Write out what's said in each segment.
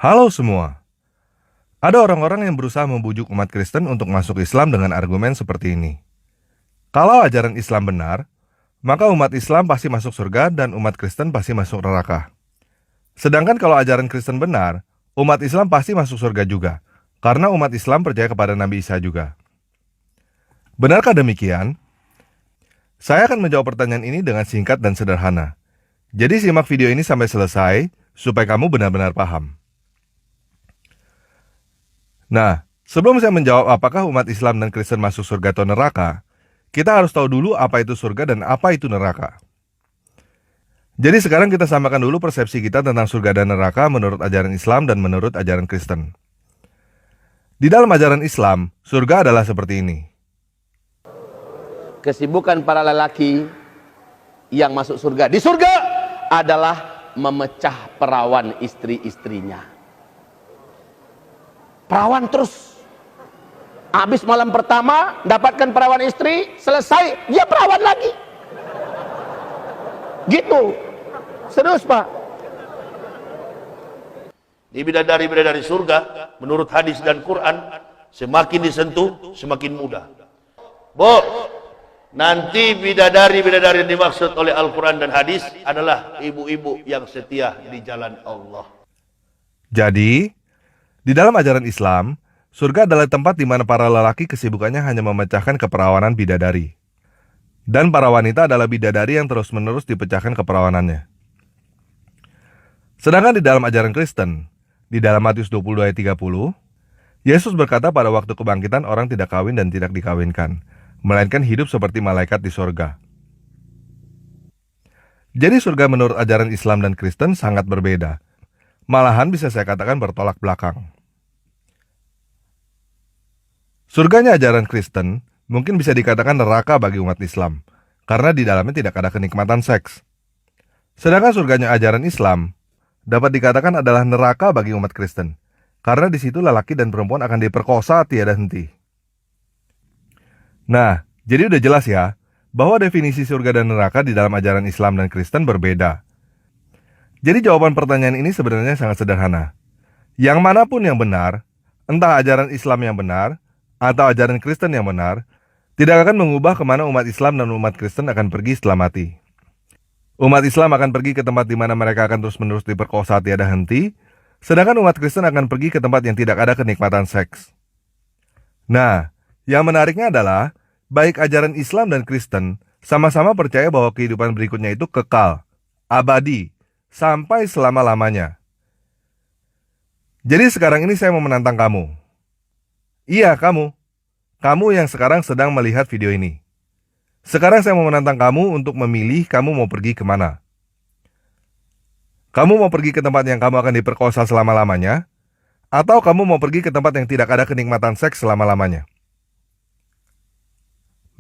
Halo semua. Ada orang-orang yang berusaha membujuk umat Kristen untuk masuk Islam dengan argumen seperti ini. Kalau ajaran Islam benar, maka umat Islam pasti masuk surga dan umat Kristen pasti masuk neraka. Sedangkan kalau ajaran Kristen benar, umat Islam pasti masuk surga juga, karena umat Islam percaya kepada Nabi Isa juga. Benarkah demikian? Saya akan menjawab pertanyaan ini dengan singkat dan sederhana. Jadi simak video ini sampai selesai, supaya kamu benar-benar paham. Nah, sebelum saya menjawab apakah umat Islam dan Kristen masuk surga atau neraka, kita harus tahu dulu apa itu surga dan apa itu neraka. Jadi sekarang kita samakan dulu persepsi kita tentang surga dan neraka menurut ajaran Islam dan menurut ajaran Kristen. Di dalam ajaran Islam, surga adalah seperti ini. Kesibukan para lelaki yang masuk surga di surga adalah memecah perawan istri-istrinya. Perawan terus. Habis malam pertama dapatkan perawan istri, selesai dia perawan lagi. Gitu. Serius, Pak. Di bidadari-bidadari surga, menurut hadis dan Quran, semakin disentuh, semakin mudah. Bu, nanti bidadari-bidadari yang dimaksud oleh Al-Quran dan hadis adalah ibu-ibu yang setia di jalan Allah. Jadi, di dalam ajaran Islam, surga adalah tempat di mana para lelaki kesibukannya hanya memecahkan keperawanan bidadari. Dan para wanita adalah bidadari yang terus-menerus dipecahkan keperawanannya. Sedangkan di dalam ajaran Kristen, di dalam Matius 22 ayat 30, Yesus berkata pada waktu kebangkitan orang tidak kawin dan tidak dikawinkan, melainkan hidup seperti malaikat di surga. Jadi surga menurut ajaran Islam dan Kristen sangat berbeda. Malahan bisa saya katakan bertolak belakang. Surganya ajaran Kristen mungkin bisa dikatakan neraka bagi umat Islam, karena di dalamnya tidak ada kenikmatan seks. Sedangkan surganya ajaran Islam dapat dikatakan adalah neraka bagi umat Kristen, karena di situ lelaki dan perempuan akan diperkosa tiada henti. Nah, jadi udah jelas ya, bahwa definisi surga dan neraka di dalam ajaran Islam dan Kristen berbeda. Jadi jawaban pertanyaan ini sebenarnya sangat sederhana. Yang manapun yang benar, entah ajaran Islam yang benar, atau ajaran Kristen yang benar, tidak akan mengubah kemana umat Islam dan umat Kristen akan pergi setelah mati. Umat Islam akan pergi ke tempat di mana mereka akan terus-menerus diperkosa tiada henti, sedangkan umat Kristen akan pergi ke tempat yang tidak ada kenikmatan seks. Nah, yang menariknya adalah, baik ajaran Islam dan Kristen sama-sama percaya bahwa kehidupan berikutnya itu kekal, abadi, sampai selama-lamanya. Jadi sekarang ini saya mau menantang kamu. Iya, kamu. Kamu yang sekarang sedang melihat video ini. Sekarang saya mau menantang kamu untuk memilih kamu mau pergi kemana. Kamu mau pergi ke tempat yang kamu akan diperkosa selama-lamanya, atau kamu mau pergi ke tempat yang tidak ada kenikmatan seks selama-lamanya.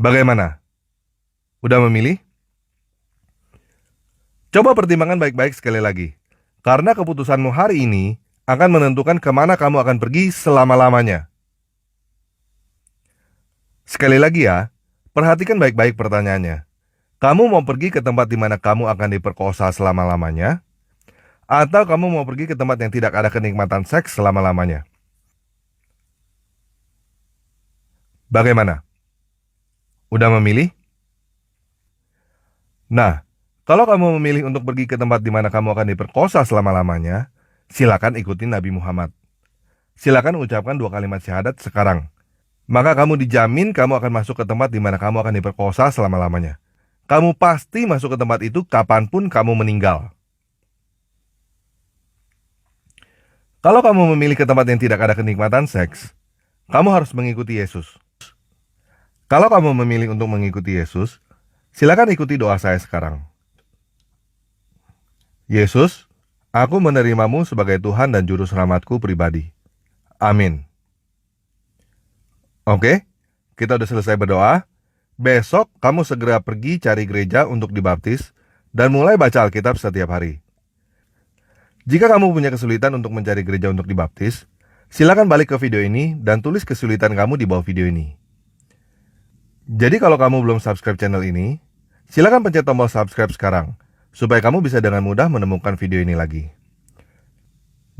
Bagaimana? Udah memilih? Coba pertimbangkan baik-baik sekali lagi, karena keputusanmu hari ini akan menentukan kemana kamu akan pergi selama-lamanya. Sekali lagi ya, perhatikan baik-baik pertanyaannya. Kamu mau pergi ke tempat di mana kamu akan diperkosa selama-lamanya? Atau kamu mau pergi ke tempat yang tidak ada kenikmatan seks selama-lamanya? Bagaimana? Udah memilih? Nah, kalau kamu memilih untuk pergi ke tempat di mana kamu akan diperkosa selama-lamanya, silakan ikuti Nabi Muhammad. Silakan ucapkan 2 kalimat syahadat sekarang. Maka kamu dijamin kamu akan masuk ke tempat di mana kamu akan diperkosa selama-lamanya. Kamu pasti masuk ke tempat itu kapanpun kamu meninggal. Kalau kamu memilih ke tempat yang tidak ada kenikmatan seks, kamu harus mengikuti Yesus. Kalau kamu memilih untuk mengikuti Yesus, silakan ikuti doa saya sekarang. Yesus, aku menerimamu sebagai Tuhan dan Juru Selamatku pribadi. Amin. Oke, kita udah selesai berdoa. Besok kamu segera pergi cari gereja untuk dibaptis dan mulai baca Alkitab setiap hari. Jika kamu punya kesulitan untuk mencari gereja untuk dibaptis, silakan balik ke video ini dan tulis kesulitan kamu di bawah video ini. Jadi kalau kamu belum subscribe channel ini, silakan pencet tombol subscribe sekarang, supaya kamu bisa dengan mudah menemukan video ini lagi.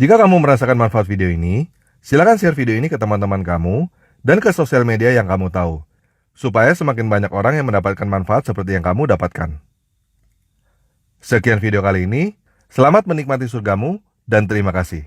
Jika kamu merasakan manfaat video ini, silakan share video ini ke teman-teman kamu dan ke sosial media yang kamu tahu, supaya semakin banyak orang yang mendapatkan manfaat seperti yang kamu dapatkan. Sekian video kali ini, selamat menikmati surgamu dan terima kasih.